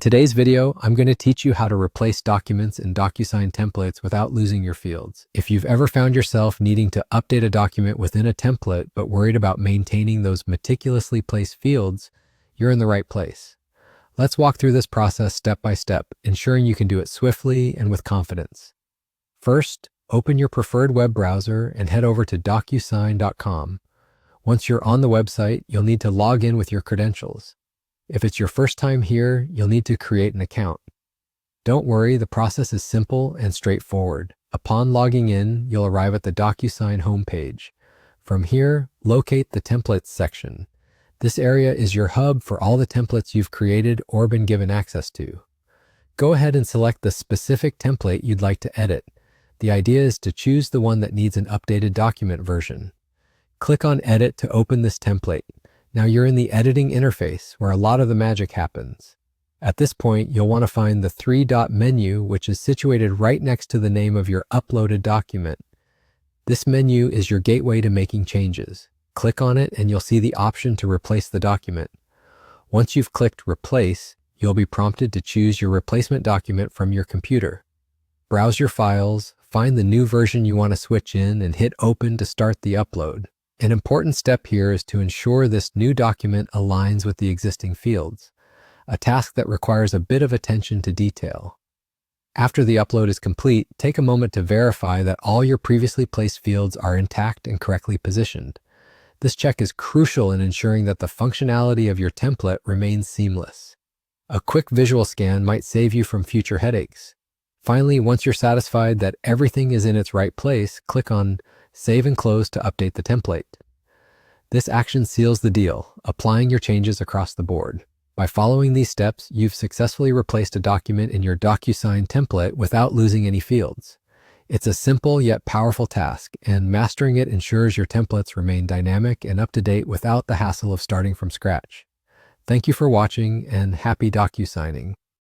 today's video, I'm going to teach you how to replace documents in DocuSign templates without losing your fields. If you've ever found yourself needing to update a document within a template but worried about maintaining those meticulously placed fields, you're in the right place. Let's walk through this process step by step, ensuring you can do it swiftly and with confidence. First, open your preferred web browser and head over to DocuSign.com. Once you're on the website, you'll need to log in with your credentials. If it's your first time here, you'll need to create an account. Don't worry, the process is simple and straightforward. Upon logging in, you'll arrive at the DocuSign homepage. From here, locate the Templates section. This area is your hub for all the templates you've created or been given access to. Go ahead and select the specific template you'd like to edit. The idea is to choose the one that needs an updated document version. Click on Edit to open this template. Now you're in the editing interface where a lot of the magic happens. At this point, you'll want to find the three-dot menu, which is situated right next to the name of your uploaded document. This menu is your gateway to making changes. Click on it and you'll see the option to replace the document. Once you've clicked Replace, you'll be prompted to choose your replacement document from your computer. Browse your files, find the new version you want to switch in, and hit Open to start the upload. An important step here is to ensure this new document aligns with the existing fields, a task that requires a bit of attention to detail. After the upload is complete, take a moment to verify that all your previously placed fields are intact and correctly positioned. This check is crucial in ensuring that the functionality of your template remains seamless. A quick visual scan might save you from future headaches. Finally, once you're satisfied that everything is in its right place, click on Save and Close to update the template. This action seals the deal, applying your changes across the board. By following these steps, you've successfully replaced a document in your DocuSign template without losing any fields. It's a simple yet powerful task, and mastering it ensures your templates remain dynamic and up to date without the hassle of starting from scratch. Thank you for watching, and happy DocuSigning.